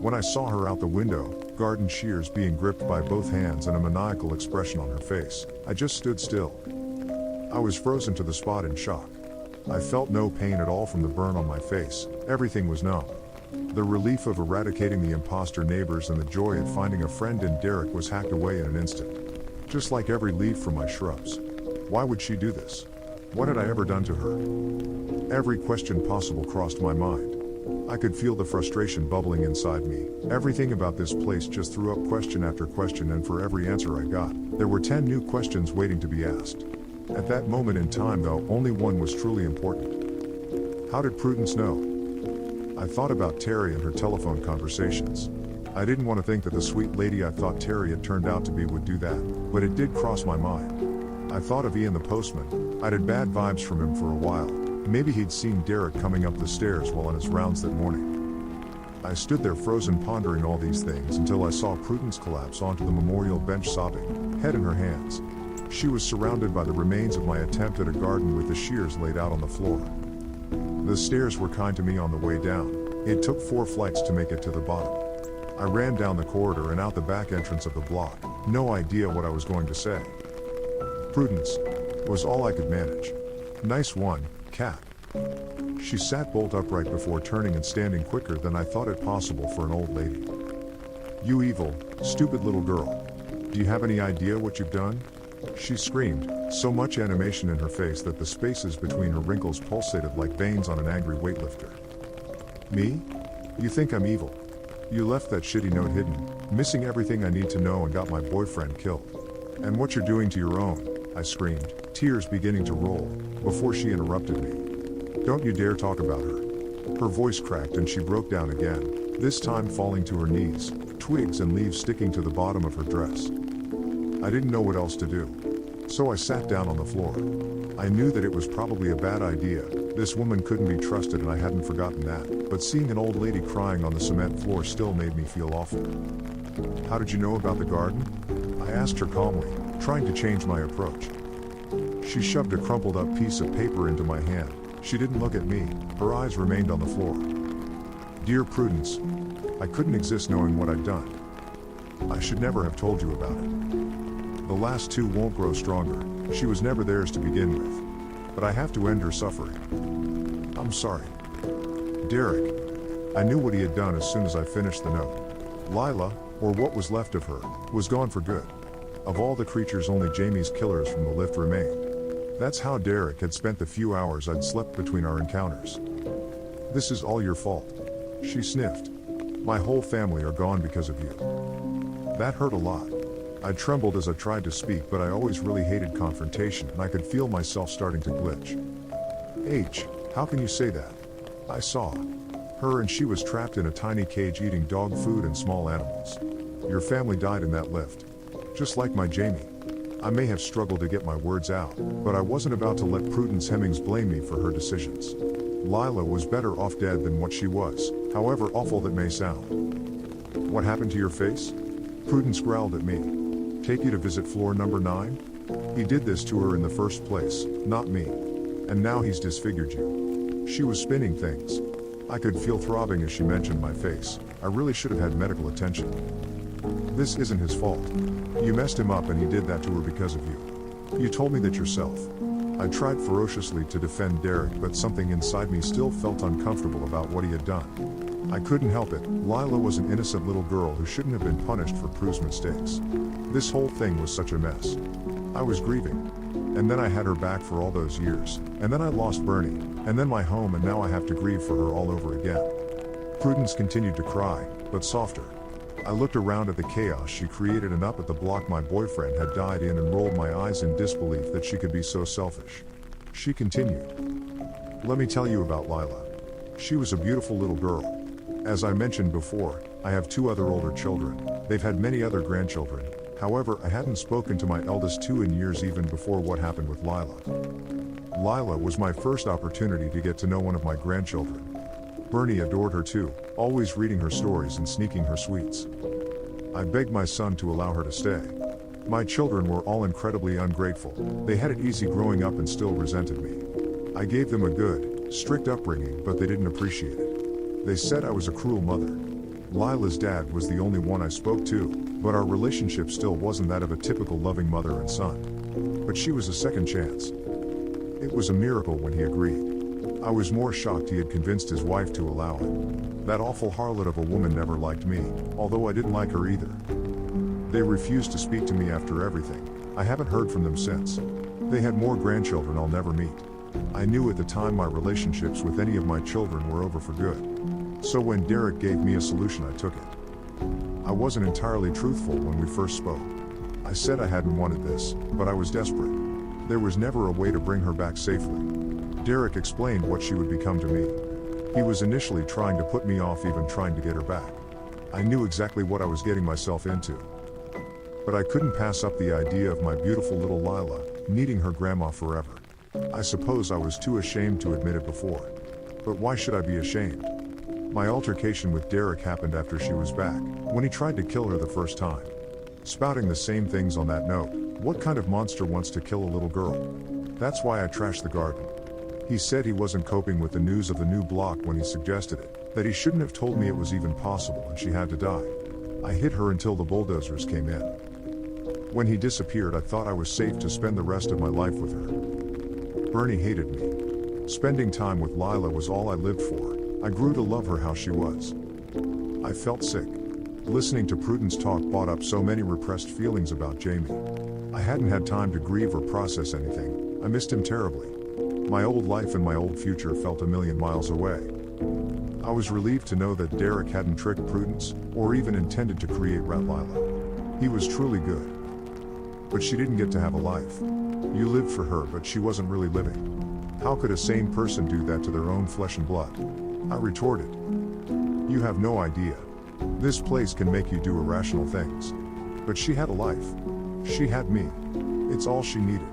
When I saw her out the window, garden shears being gripped by both hands and a maniacal expression on her face, I just stood still. I was frozen to the spot in shock. I felt no pain at all from the burn on my face, everything was numb. The relief of eradicating the imposter neighbors and the joy at finding a friend in Derek was hacked away in an instant. Just like every leaf from my shrubs. Why would she do this? What had I ever done to her? Every question possible crossed my mind. I could feel the frustration bubbling inside me. Everything about this place just threw up question after question, and for every answer I got, there were 10 new questions waiting to be asked. At that moment in time though, only one was truly important. How did Prudence know? I thought about Terry and her telephone conversations. I didn't want to think that the sweet lady I thought Terry had turned out to be would do that, but it did cross my mind. I thought of Ian the postman. I'd had bad vibes from him for a while. Maybe he'd seen Derek coming up the stairs while on his rounds that morning. I stood there frozen pondering all these things until I saw Prudence collapse onto the memorial bench sobbing, head in her hands. She was surrounded by the remains of my attempt at a garden with the shears laid out on the floor. The stairs were kind to me on the way down. It took 4 flights to make it to the bottom. I ran down the corridor and out the back entrance of the block, no idea what I was going to say. Prudence was all I could manage. Nice one, cat. She sat bolt upright before turning and standing quicker than I thought it possible for an old lady. You evil, stupid little girl. Do you have any idea what you've done? She screamed, so much animation in her face that the spaces between her wrinkles pulsated like veins on an angry weightlifter. Me? You think I'm evil? You left that shitty note hidden, missing everything I need to know, and got my boyfriend killed. And what you're doing to your own, I screamed, tears beginning to roll, before she interrupted me. Don't you dare talk about her. Her voice cracked and she broke down again, this time falling to her knees, twigs and leaves sticking to the bottom of her dress. I didn't know what else to do. So I sat down on the floor. I knew that it was probably a bad idea. This woman couldn't be trusted and I hadn't forgotten that, but seeing an old lady crying on the cement floor still made me feel awful. How did you know about the garden? I asked her calmly, trying to change my approach. She shoved a crumpled up piece of paper into my hand. She didn't look at me, her eyes remained on the floor. Dear Prudence, I couldn't exist knowing what I'd done. I should never have told you about it. The last 2 won't grow stronger, she was never theirs to begin with. But I have to end her suffering. I'm sorry. Derek. I knew what he had done as soon as I finished the note. Lila, or what was left of her, was gone for good. Of all the creatures, only Jamie's killers from the lift remained. That's how Derek had spent the few hours I'd slept between our encounters. This is all your fault. She sniffed. My whole family are gone because of you. That hurt a lot. I trembled as I tried to speak, but I always really hated confrontation and I could feel myself starting to glitch. How can you say that? I saw her and she was trapped in a tiny cage eating dog food and small animals. Your family died in that lift. Just like my Jamie. I may have struggled to get my words out, but I wasn't about to let Prudence Hemmings blame me for her decisions. Lila was better off dead than what she was, however awful that may sound. What happened to your face? Prudence growled at me. Take you to visit floor number 9? He did this to her in the first place, not me. And now he's disfigured you. She was spinning things. I could feel throbbing as she mentioned my face. I really should have had medical attention. This isn't his fault. You messed him up and he did that to her because of you. You told me that yourself. I tried ferociously to defend Derek, but something inside me still felt uncomfortable about what he had done. I couldn't help it. Lila was an innocent little girl who shouldn't have been punished for Prue's mistakes. This whole thing was such a mess. I was grieving. And then I had her back for all those years. And then I lost Bernie. And then my home, and now I have to grieve for her all over again. Prudence continued to cry, but softer. I looked around at the chaos she created and up at the block my boyfriend had died in and rolled my eyes in disbelief that she could be so selfish. She continued. Let me tell you about Lila. She was a beautiful little girl. As I mentioned before, I have 2 other older children. They've had many other grandchildren. However, I hadn't spoken to my eldest 2 in years even before what happened with Lila. Lila was my first opportunity to get to know one of my grandchildren. Bernie adored her too, always reading her stories and sneaking her sweets. I begged my son to allow her to stay. My children were all incredibly ungrateful. They had it easy growing up and still resented me. I gave them a good, strict upbringing, but they didn't appreciate it. They said I was a cruel mother. Lila's dad was the only one I spoke to, but our relationship still wasn't that of a typical loving mother and son. But she was a second chance. It was a miracle when he agreed. I was more shocked he had convinced his wife to allow it. That awful harlot of a woman never liked me, although I didn't like her either. They refused to speak to me after everything. I haven't heard from them since. They had more grandchildren I'll never meet. I knew at the time my relationships with any of my children were over for good. So when Derek gave me a solution, I took it. I wasn't entirely truthful when we first spoke. I said I hadn't wanted this, but I was desperate. There was never a way to bring her back safely. Derek explained what she would become to me. He was initially trying to put me off even trying to get her back. I knew exactly what I was getting myself into. But I couldn't pass up the idea of my beautiful little Lila needing her grandma forever. I suppose I was too ashamed to admit it before. But why should I be ashamed? My altercation with Derek happened after she was back, when he tried to kill her the first time. Spouting the same things on that note. What kind of monster wants to kill a little girl? That's why I trashed the garden. He said he wasn't coping with the news of the new block when he suggested it, that he shouldn't have told me it was even possible and she had to die. I hid her until the bulldozers came in. When he disappeared, I thought I was safe to spend the rest of my life with her. Bernie hated me. Spending time with Lila was all I lived for. I grew to love her how she was. I felt sick. Listening to Prudence talk brought up so many repressed feelings about Jamie. I hadn't had time to grieve or process anything. I missed him terribly. My old life and my old future felt a million miles away. I was relieved to know that Derek hadn't tricked Prudence, or even intended to create Rat Lila. He was truly good. But she didn't get to have a life. You lived for her, but she wasn't really living. How could a sane person do that to their own flesh and blood? I retorted. You have no idea. This place can make you do irrational things. But she had a life. She had me. It's all she needed.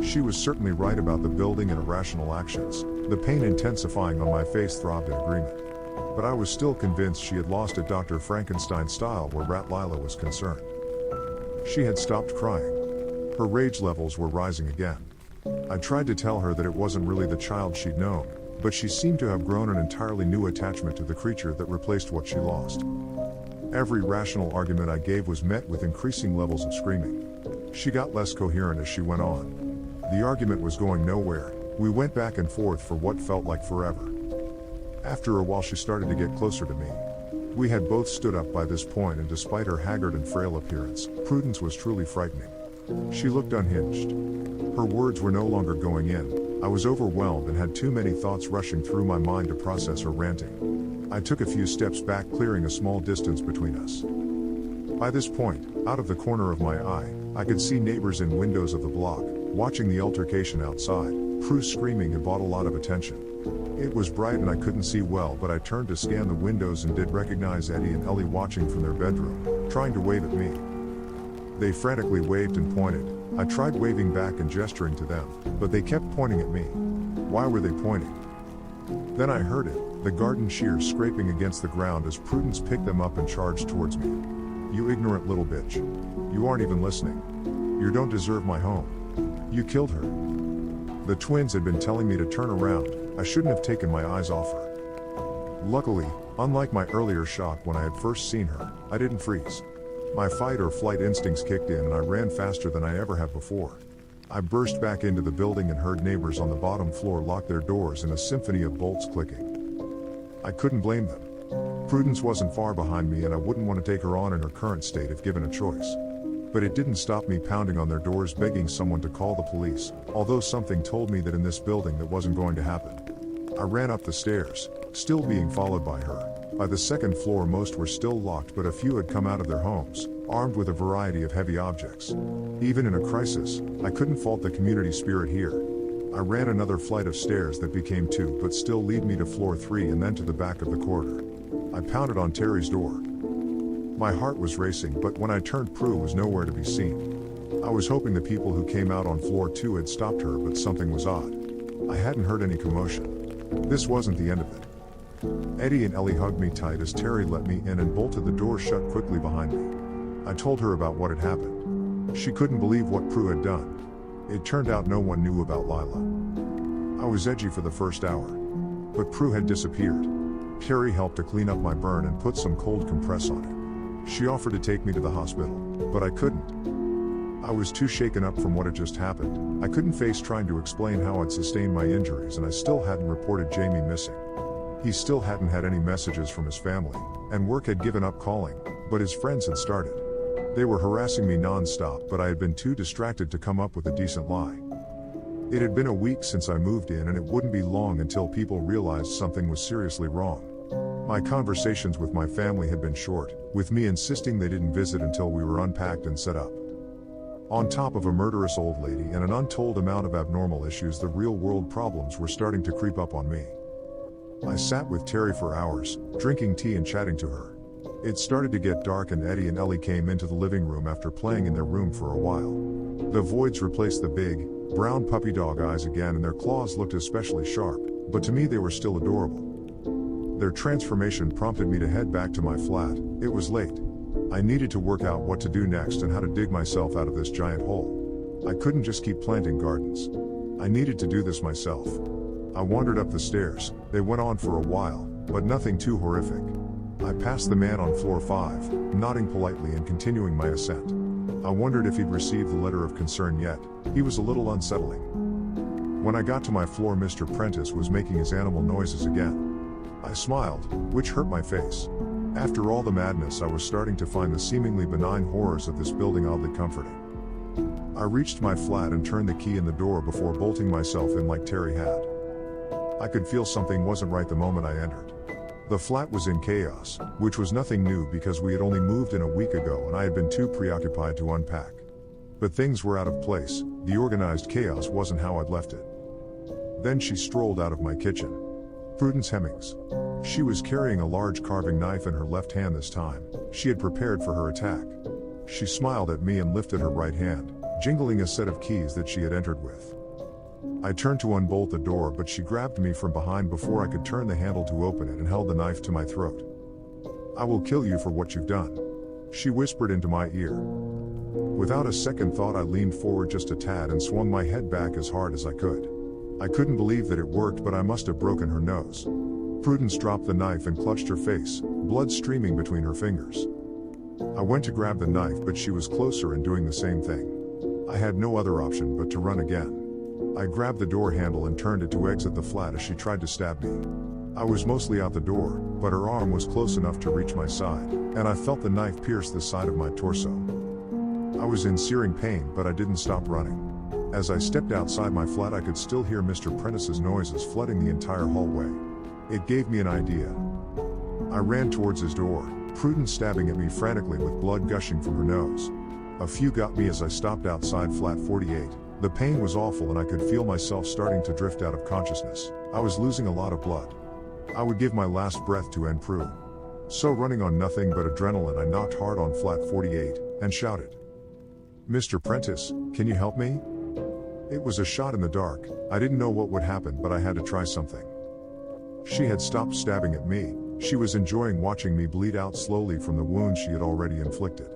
She was certainly right about the building and irrational actions. The pain intensifying on my face throbbed in agreement. But I was still convinced she had lost it Dr. Frankenstein style where Rat Lila was concerned. She had stopped crying. Her rage levels were rising again. I tried to tell her that it wasn't really the child she'd known, but she seemed to have grown an entirely new attachment to the creature that replaced what she lost. Every rational argument I gave was met with increasing levels of screaming. She got less coherent as she went on. The argument was going nowhere. We went back and forth for what felt like forever. After a while she started to get closer to me. We had both stood up by this point, and despite her haggard and frail appearance, Prudence was truly frightening. She looked unhinged. Her words were no longer going in. I was overwhelmed and had too many thoughts rushing through my mind to process her ranting. I took a few steps back, clearing a small distance between us. By this point, out of the corner of my eye, I could see neighbors in windows of the block, watching the altercation outside. Prue's screaming had brought a lot of attention. It was bright and I couldn't see well, but I turned to scan the windows and did recognize Eddie and Ellie watching from their bedroom, trying to wave at me. They frantically waved and pointed. I tried waving back and gesturing to them, but they kept pointing at me. Why were they pointing? Then I heard it, the garden shears scraping against the ground as Prudence picked them up and charged towards me. You ignorant little bitch. You aren't even listening. You don't deserve my home. You killed her. The twins had been telling me to turn around. I shouldn't have taken my eyes off her. Luckily, unlike my earlier shock when I had first seen her, I didn't freeze. My fight or flight instincts kicked in and I ran faster than I ever have before. I burst back into the building and heard neighbors on the bottom floor lock their doors in a symphony of bolts clicking. I couldn't blame them. Prudence wasn't far behind me and I wouldn't want to take her on in her current state if given a choice. But it didn't stop me pounding on their doors begging someone to call the police, although something told me that in this building that wasn't going to happen. I ran up the stairs, still being followed by her. By the second floor most were still locked, but a few had come out of their homes, armed with a variety of heavy objects. Even in a crisis, I couldn't fault the community spirit here. I ran another flight of stairs that became two but still lead me to floor 3 and then to the back of the corridor. I pounded on Terry's door. My heart was racing, but when I turned, Prue was nowhere to be seen. I was hoping the people who came out on floor 2 had stopped her, but something was odd. I hadn't heard any commotion. This wasn't the end of it. Eddie and Ellie hugged me tight as Terry let me in and bolted the door shut quickly behind me. I told her about what had happened. She couldn't believe what Prue had done. It turned out no one knew about Lila. I was edgy for the first hour. But Prue had disappeared. Terry helped to clean up my burn and put some cold compress on it. She offered to take me to the hospital, but I couldn't. I was too shaken up from what had just happened. I couldn't face trying to explain how I'd sustained my injuries, and I still hadn't reported Jamie missing. He still hadn't had any messages from his family, and work had given up calling, but his friends had started. They were harassing me non-stop, but I had been too distracted to come up with a decent lie. It had been a week since I moved in, and it wouldn't be long until people realized something was seriously wrong. My conversations with my family had been short, with me insisting they didn't visit until we were unpacked and set up. On top of a murderous old lady and an untold amount of abnormal issues, the real-world problems were starting to creep up on me. I sat with Terry for hours, drinking tea and chatting to her. It started to get dark, and Eddie and Ellie came into the living room after playing in their room for a while. The voids replaced the big, brown puppy dog eyes again, and their claws looked especially sharp, but to me they were still adorable. Their transformation prompted me to head back to my flat. It was late. I needed to work out what to do next and how to dig myself out of this giant hole. I couldn't just keep planting gardens. I needed to do this myself. I wandered up the stairs. They went on for a while, but nothing too horrific. I passed the man on floor 5, nodding politely and continuing my ascent. I wondered if he'd received the letter of concern yet. He was a little unsettling. When I got to my floor, Mr. Prentice was making his animal noises again. I smiled, which hurt my face. After all the madness, I was starting to find the seemingly benign horrors of this building oddly comforting. I reached my flat and turned the key in the door before bolting myself in like Terry had. I could feel something wasn't right the moment I entered. The flat was in chaos, which was nothing new because we had only moved in a week ago and I had been too preoccupied to unpack. But things were out of place. The organized chaos wasn't how I'd left it. Then she strolled out of my kitchen. Prudence Hemmings. She was carrying a large carving knife in her left hand this time. She had prepared for her attack. She smiled at me and lifted her right hand, jingling a set of keys that she had entered with. I turned to unbolt the door, but she grabbed me from behind before I could turn the handle to open it and held the knife to my throat. "I will kill you for what you've done," she whispered into my ear. Without a second thought, I leaned forward just a tad and swung my head back as hard as I could. I couldn't believe that it worked, but I must have broken her nose. Prudence dropped the knife and clutched her face, blood streaming between her fingers. I went to grab the knife, but she was closer and doing the same thing. I had no other option but to run again. I grabbed the door handle and turned it to exit the flat as she tried to stab me. I was mostly out the door, but her arm was close enough to reach my side, and I felt the knife pierce the side of my torso. I was in searing pain, but I didn't stop running. As I stepped outside my flat, I could still hear Mr. Prentice's noises flooding the entire hallway. It gave me an idea. I ran towards his door, Prudence stabbing at me frantically with blood gushing from her nose. A few got me as I stopped outside flat 48. The pain was awful and I could feel myself starting to drift out of consciousness. I was losing a lot of blood. I would give my last breath to end Prue. So running on nothing but adrenaline, I knocked hard on flat 48, and shouted, "Mr. Prentice, can you help me?" It was a shot in the dark. I didn't know what would happen, but I had to try something. She had stopped stabbing at me. She was enjoying watching me bleed out slowly from the wound she had already inflicted.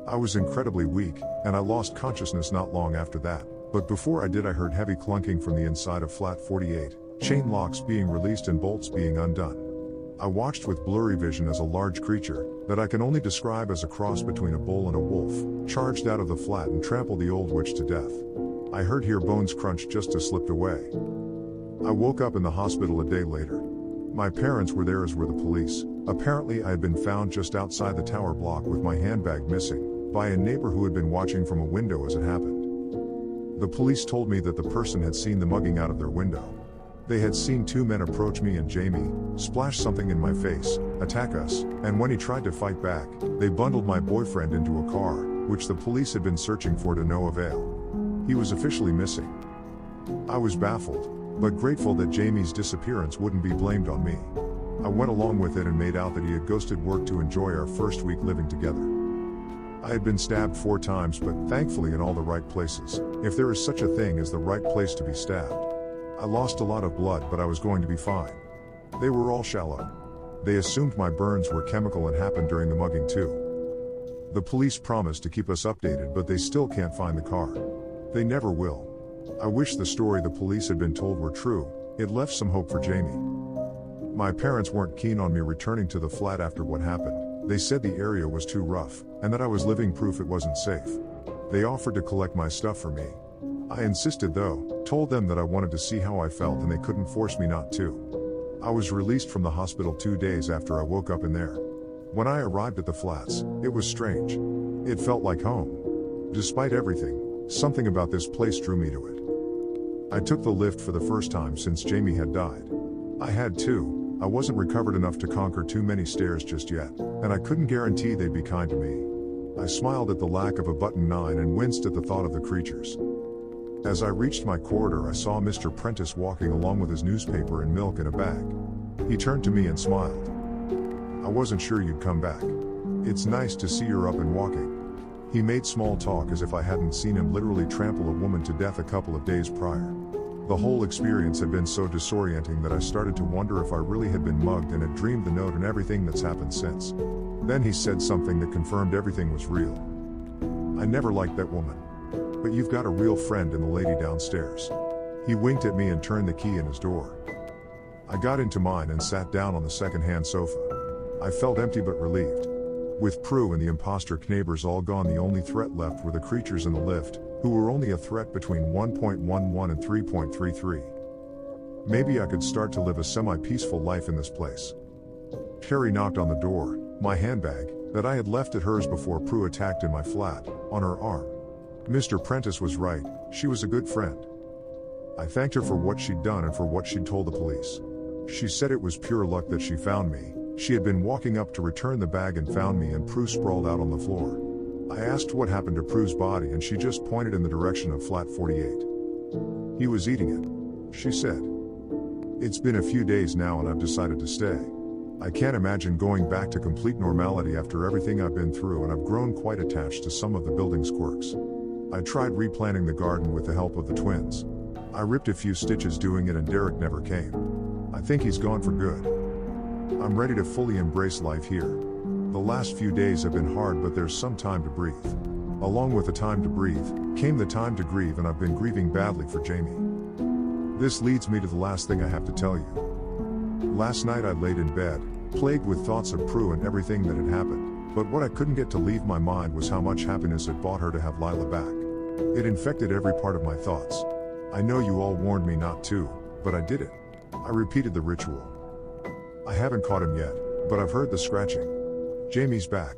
I was incredibly weak, and I lost consciousness not long after that, but before I did, I heard heavy clunking from the inside of flat 48, chain locks being released and bolts being undone. I watched with blurry vision as a large creature, that I can only describe as a cross between a bull and a wolf, charged out of the flat and trampled the old witch to death. I heard her bones crunch just as slipped away. I woke up in the hospital a day later. My parents were there, as were the police. Apparently I had been found just outside the tower block with my handbag missing, by a neighbor who had been watching from a window as it happened. The police told me that the person had seen the mugging out of their window. They had seen two men approach me and Jamie, splash something in my face, attack us, and when he tried to fight back, they bundled my boyfriend into a car, which the police had been searching for to no avail. He was officially missing. I was baffled, but grateful that Jamie's disappearance wouldn't be blamed on me. I went along with it and made out that he had ghosted work to enjoy our first week living together. I had been stabbed 4 times, but thankfully in all the right places, if there is such a thing as the right place to be stabbed. I lost a lot of blood, but I was going to be fine. They were all shallow. They assumed my burns were chemical and happened during the mugging too. The police promised to keep us updated, but they still can't find the car. They never will. I wish the story the police had been told were true. It left some hope for Jamie. My parents weren't keen on me returning to the flat after what happened. They said the area was too rough, and that I was living proof it wasn't safe. They offered to collect my stuff for me. I insisted though, told them that I wanted to see how I felt and they couldn't force me not to. I was released from the hospital 2 days after I woke up in there. When I arrived at the flats, it was strange. It felt like home. Despite everything, something about this place drew me to it. I took the lift for the first time since Jamie had died. I had to. I wasn't recovered enough to conquer too many stairs just yet, and I couldn't guarantee they'd be kind to me. I smiled at the lack of a button 9 and winced at the thought of the creatures. As I reached my corridor, I saw Mr. Prentice walking along with his newspaper and milk in a bag. He turned to me and smiled. I wasn't sure you'd come back. It's nice to see you're up and walking. He made small talk as if I hadn't seen him literally trample a woman to death a couple of days prior. The whole experience had been so disorienting that I started to wonder if I really had been mugged and had dreamed the note and everything that's happened since. Then he said something that confirmed everything was real. I never liked that woman. But you've got a real friend in the lady downstairs. He winked at me and turned the key in his door. I got into mine and sat down on the second-hand sofa. I felt empty but relieved. With Prue and the imposter neighbors all gone, the only threat left were the creatures in the lift, who were only a threat between 1.11 and 3.33. Maybe I could start to live a semi-peaceful life in this place. Carrie knocked on the door, my handbag, that I had left at hers before Prue attacked in my flat, on her arm. Mr. Prentice was right, she was a good friend. I thanked her for what she'd done and for what she'd told the police. She said it was pure luck that she found me. She had been walking up to return the bag and found me and Prue sprawled out on the floor. I asked what happened to Prue's body and she just pointed in the direction of flat 48. He was eating it, she said. It's been a few days now and I've decided to stay. I can't imagine going back to complete normality after everything I've been through, and I've grown quite attached to some of the building's quirks. I tried replanting the garden with the help of the twins. I ripped a few stitches doing it and Derek never came. I think he's gone for good. I'm ready to fully embrace life here. The last few days have been hard, but there's some time to breathe. Along with the time to breathe, came the time to grieve, and I've been grieving badly for Jamie. This leads me to the last thing I have to tell you. Last night I laid in bed, plagued with thoughts of Prue and everything that had happened, but what I couldn't get to leave my mind was how much happiness it brought her to have Lila back. It infected every part of my thoughts. I know you all warned me not to, but I did it. I repeated the ritual. I haven't caught him yet, but I've heard the scratching. Jamie's back.